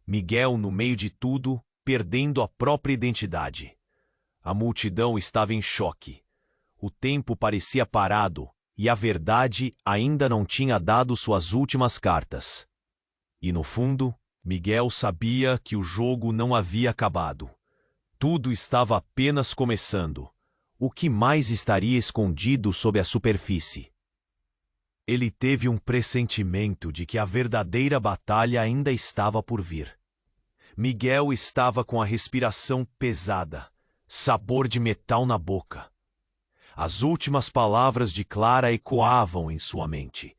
Miguel, no meio de tudo, perdendo a própria identidade. A multidão estava em choque. O tempo parecia parado e a verdade ainda não tinha dado suas últimas cartas. E no fundo, Miguel sabia que o jogo não havia acabado. Tudo estava apenas começando. O que mais estaria escondido sob a superfície? Ele teve um pressentimento de que a verdadeira batalha ainda estava por vir. Miguel estava com a respiração pesada, sabor de metal na boca. As últimas palavras de Clara ecoavam em sua mente.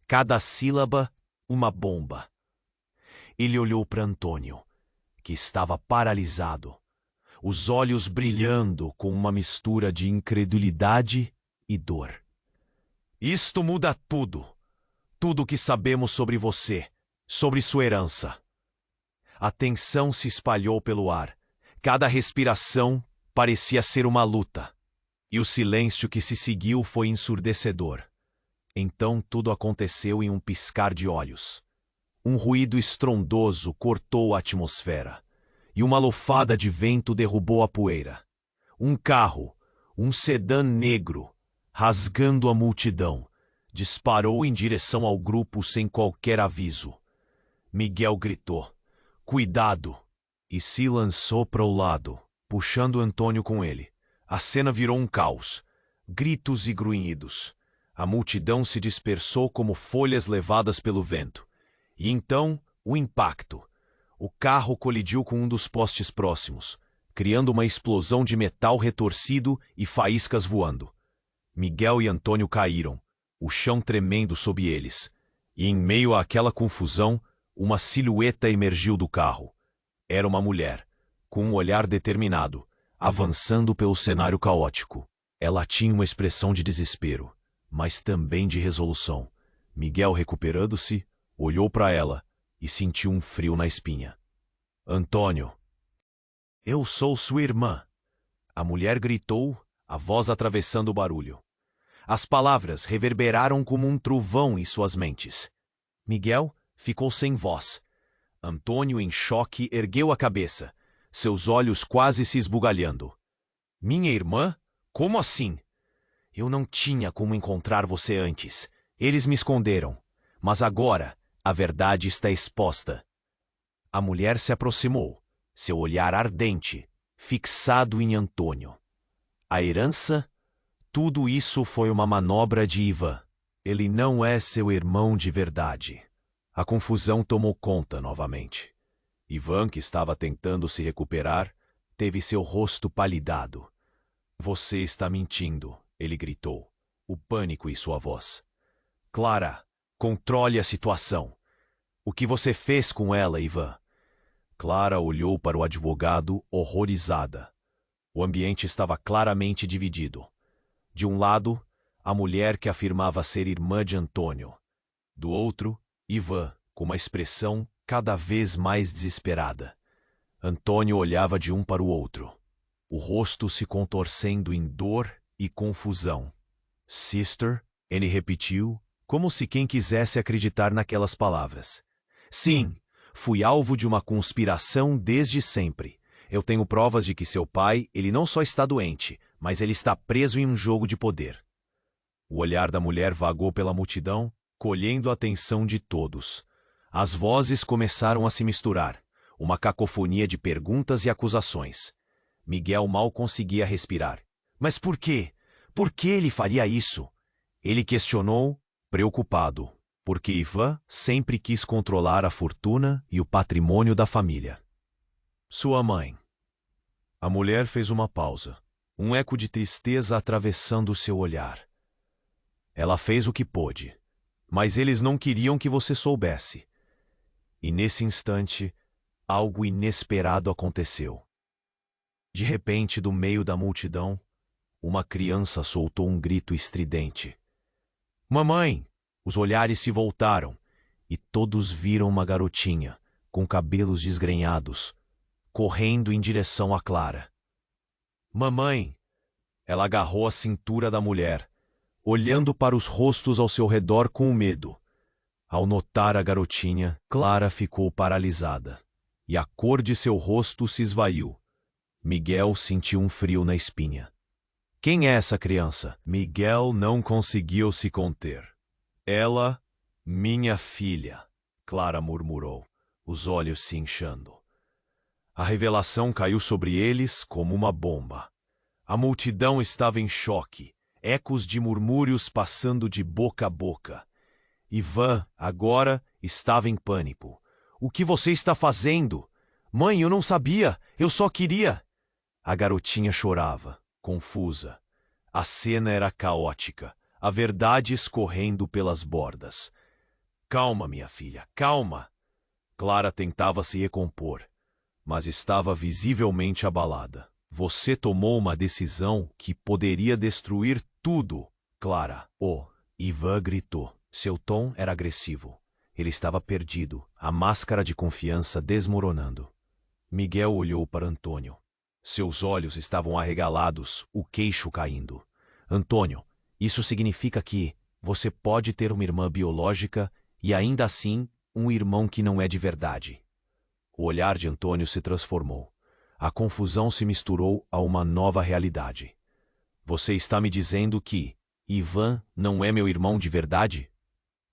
Cada sílaba, uma bomba. Ele olhou para Antônio, que estava paralisado, os olhos brilhando com uma mistura de incredulidade e dor. Isto muda tudo. Tudo o que sabemos sobre você, sobre sua herança. A tensão se espalhou pelo ar. Cada respiração parecia ser uma luta. E o silêncio que se seguiu foi ensurdecedor. Então tudo aconteceu em um piscar de olhos. Um ruído estrondoso cortou a atmosfera, e uma lufada de vento derrubou a poeira. Um carro, um sedã negro, rasgando a multidão, disparou em direção ao grupo sem qualquer aviso. Miguel gritou, "Cuidado!" e se lançou para o lado, puxando Antônio com ele. A cena virou um caos. Gritos e grunhidos. A multidão se dispersou como folhas levadas pelo vento. E então, o impacto. O carro colidiu com um dos postes próximos, criando uma explosão de metal retorcido e faíscas voando. Miguel e Antônio caíram, o chão tremendo sob eles. E em meio àquela confusão, uma silhueta emergiu do carro. Era uma mulher, com um olhar determinado, avançando pelo cenário caótico. Ela tinha uma expressão de desespero, mas também de resolução. Miguel, recuperando-se, olhou para ela e sentiu um frio na espinha. "Antônio, eu sou sua irmã." A mulher gritou, a voz atravessando o barulho. As palavras reverberaram como um trovão em suas mentes. Miguel ficou sem voz. Antônio, em choque, ergueu a cabeça, seus olhos quase se esbugalhando. "Minha irmã? Como assim?" "Eu não tinha como encontrar você antes. Eles me esconderam. Mas agora, a verdade está exposta." A mulher se aproximou, seu olhar ardente, fixado em Antônio. A herança? Tudo isso foi uma manobra de Ivan. Ele não é seu irmão de verdade. A confusão tomou conta novamente. Ivan, que estava tentando se recuperar, teve seu rosto palidado. "Você está mentindo", ele gritou, o pânico em sua voz. "Clara, controle a situação. O que você fez com ela, Ivan?" Clara olhou para o advogado horrorizada. O ambiente estava claramente dividido. De um lado, a mulher que afirmava ser irmã de Antônio. Do outro, Ivan, com uma expressão cada vez mais desesperada. Antônio olhava de um para o outro, o rosto se contorcendo em dor e confusão. "Sister?" ele repetiu, como se quem quisesse acreditar naquelas palavras. "Sim, fui alvo de uma conspiração desde sempre. Eu tenho provas de que seu pai, ele não só está doente, mas ele está preso em um jogo de poder." O olhar da mulher vagou pela multidão, colhendo a atenção de todos. As vozes começaram a se misturar, uma cacofonia de perguntas e acusações. Miguel mal conseguia respirar. "Mas por quê? Por que ele faria isso?" Ele questionou, preocupado, porque Ivan sempre quis controlar a fortuna e o patrimônio da família. "Sua mãe." A mulher fez uma pausa, um eco de tristeza atravessando seu olhar. "Ela fez o que pôde, mas eles não queriam que você soubesse. E nesse instante, algo inesperado aconteceu. De repente, do meio da multidão, uma criança soltou um grito estridente. Mamãe! Os olhares se voltaram, e todos viram uma garotinha, com cabelos desgrenhados, correndo em direção a Clara. Mamãe! Ela agarrou a cintura da mulher, olhando para os rostos ao seu redor com medo. Ao notar a garotinha, Clara ficou paralisada, e a cor de seu rosto se esvaiu. Miguel sentiu um frio na espinha. Quem é essa criança? Miguel não conseguiu se conter. Ela, minha filha, Clara murmurou, os olhos se inchando. A revelação caiu sobre eles como uma bomba. A multidão estava em choque, ecos de murmúrios passando de boca a boca. Ivan, agora, estava em pânico. O que você está fazendo? Mãe, eu não sabia, eu só queria. A garotinha chorava, confusa. A cena era caótica, a verdade escorrendo pelas bordas. Calma, minha filha, calma. Clara tentava se recompor, mas estava visivelmente abalada. Você tomou uma decisão que poderia destruir tudo, Clara. Oh, Ivan gritou. Seu tom era agressivo. Ele estava perdido, a máscara de confiança desmoronando. Miguel olhou para Antônio. Seus olhos estavam arregalados, o queixo caindo. Antônio, isso significa que você pode ter uma irmã biológica e ainda assim um irmão que não é de verdade. O olhar de Antônio se transformou. A confusão se misturou a uma nova realidade. Você está me dizendo que Ivan não é meu irmão de verdade?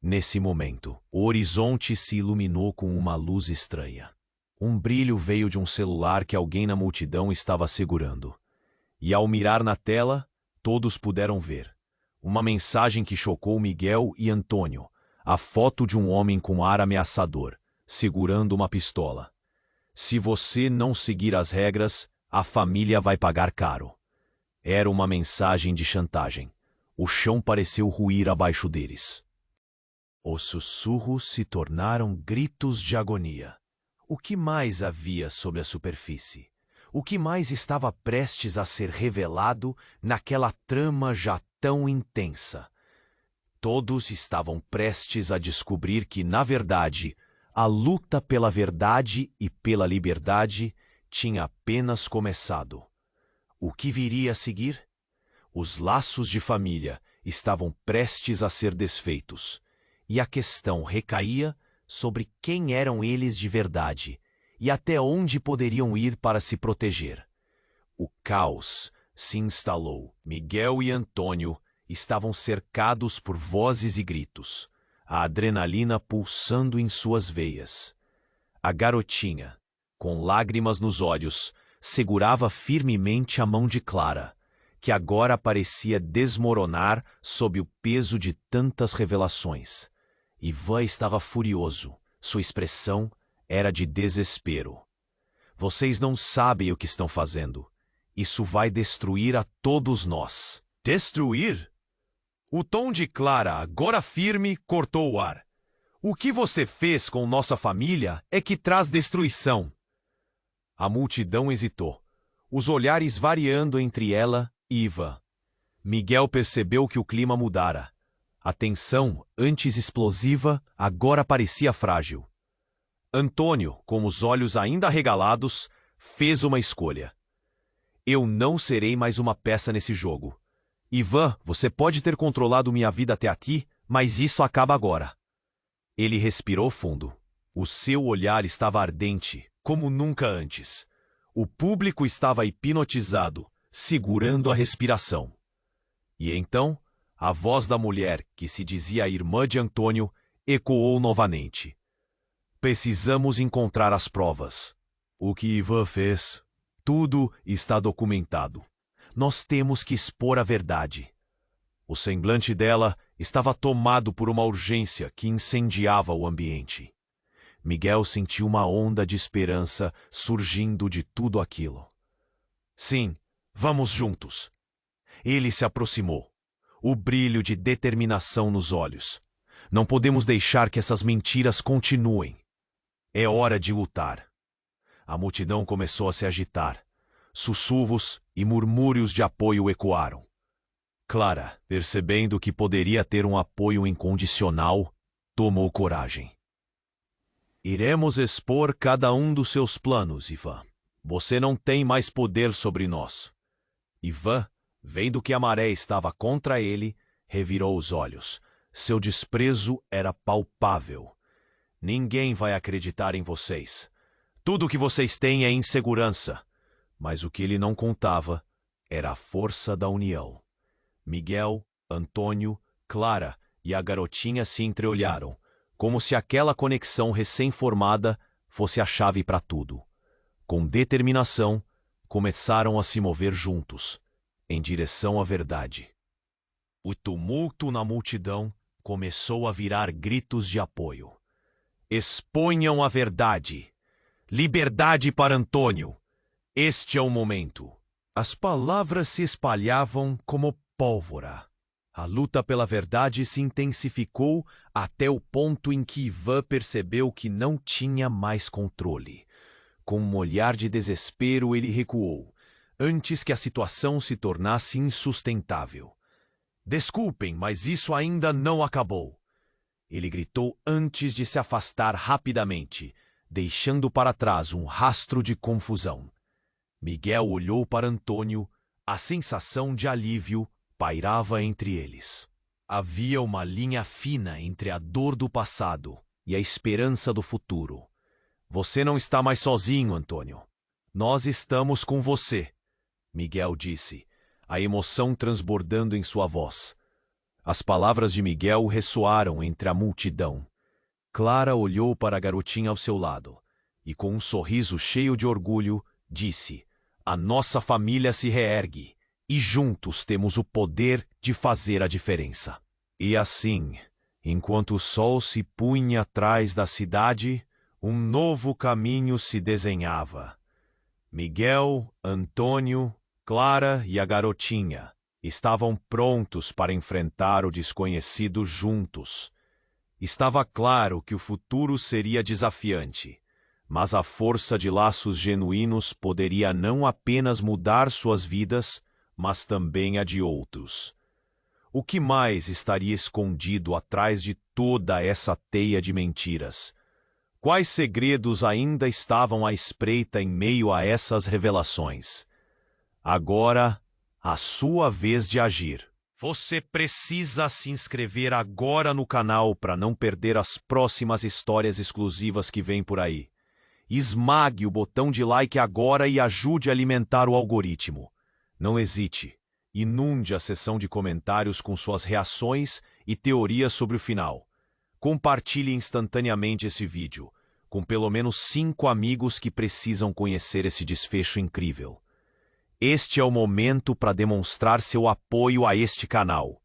Nesse momento, o horizonte se iluminou com uma luz estranha. Um brilho veio de um celular que alguém na multidão estava segurando. E ao mirar na tela, todos puderam ver uma mensagem que chocou Miguel e Antônio, a foto de um homem com ar ameaçador, segurando uma pistola. Se você não seguir as regras, a família vai pagar caro. Era uma mensagem de chantagem. O chão pareceu ruir abaixo deles. Os sussurros se tornaram gritos de agonia. O que mais havia sob a superfície? O que mais estava prestes a ser revelado naquela trama já tão intensa? Todos estavam prestes a descobrir que, na verdade, a luta pela verdade e pela liberdade tinha apenas começado. O que viria a seguir? Os laços de família estavam prestes a ser desfeitos, e a questão recaía sobre quem eram eles de verdade e até onde poderiam ir para se proteger. O caos se instalou. Miguel e Antônio estavam cercados por vozes e gritos, a adrenalina pulsando em suas veias. A garotinha, com lágrimas nos olhos, segurava firmemente a mão de Clara, que agora parecia desmoronar sob o peso de tantas revelações. Ivan estava furioso. Sua expressão era de desespero. Vocês não sabem o que estão fazendo. Isso vai destruir a todos nós. Destruir? O tom de Clara, agora firme, cortou o ar. O que você fez com nossa família é que traz destruição. A multidão hesitou, os olhares variando entre ela e Ivan. Miguel percebeu que o clima mudara. A tensão, antes explosiva, agora parecia frágil. Antônio, com os olhos ainda arregalados, fez uma escolha. Eu não serei mais uma peça nesse jogo. Ivan, você pode ter controlado minha vida até aqui, mas isso acaba agora. Ele respirou fundo. O seu olhar estava ardente, como nunca antes. O público estava hipnotizado, segurando a respiração. E então, a voz da mulher, que se dizia a irmã de Antônio, ecoou novamente. Precisamos encontrar as provas. O que Ivan fez, tudo está documentado. Nós temos que expor a verdade. O semblante dela estava tomado por uma urgência que incendiava o ambiente. Miguel sentiu uma onda de esperança surgindo de tudo aquilo. Sim, vamos juntos. Ele se aproximou, o brilho de determinação nos olhos. Não podemos deixar que essas mentiras continuem. É hora de lutar. A multidão começou a se agitar. Sussurros e murmúrios de apoio ecoaram. Clara, percebendo que poderia ter um apoio incondicional, tomou coragem. Iremos expor cada um dos seus planos, Ivan. Você não tem mais poder sobre nós. Ivan, vendo que a maré estava contra ele, revirou os olhos. Seu desprezo era palpável. Ninguém vai acreditar em vocês. Tudo o que vocês têm é insegurança. Mas o que ele não contava era a força da união. Miguel, Antônio, Clara e a garotinha se entreolharam, como se aquela conexão recém-formada fosse a chave para tudo. Com determinação, começaram a se mover juntos, em direção à verdade. O tumulto na multidão começou a virar gritos de apoio. Exponham a verdade! Liberdade para Antônio! Este é o momento! As palavras se espalhavam como pólvora. A luta pela verdade se intensificou até o ponto em que Ivan percebeu que não tinha mais controle. Com um olhar de desespero, ele recuou, antes que a situação se tornasse insustentável. Desculpem, mas isso ainda não acabou. Ele gritou antes de se afastar rapidamente, deixando para trás um rastro de confusão. Miguel olhou para Antônio, a sensação de alívio pairava entre eles. Havia uma linha fina entre a dor do passado e a esperança do futuro. Você não está mais sozinho, Antônio. Nós estamos com você, Miguel disse, a emoção transbordando em sua voz. As palavras de Miguel ressoaram entre a multidão. Clara olhou para a garotinha ao seu lado e, com um sorriso cheio de orgulho, disse: a nossa família se reergue e juntos temos o poder de fazer a diferença. E assim, enquanto o sol se punha atrás da cidade, um novo caminho se desenhava. Miguel, Antônio, Clara e a garotinha estavam prontos para enfrentar o desconhecido juntos. Estava claro que o futuro seria desafiante, mas a força de laços genuínos poderia não apenas mudar suas vidas, mas também a de outros. O que mais estaria escondido atrás de toda essa teia de mentiras? Quais segredos ainda estavam à espreita em meio a essas revelações? Agora, a sua vez de agir. Você precisa se inscrever agora no canal para não perder as próximas histórias exclusivas que vêm por aí. Esmague o botão de like agora e ajude a alimentar o algoritmo. Não hesite, inunde a seção de comentários com suas reações e teorias sobre o final. Compartilhe instantaneamente esse vídeo, com pelo menos 5 amigos que precisam conhecer esse desfecho incrível. Este é o momento para demonstrar seu apoio a este canal.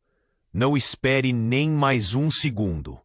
Não espere nem mais um segundo.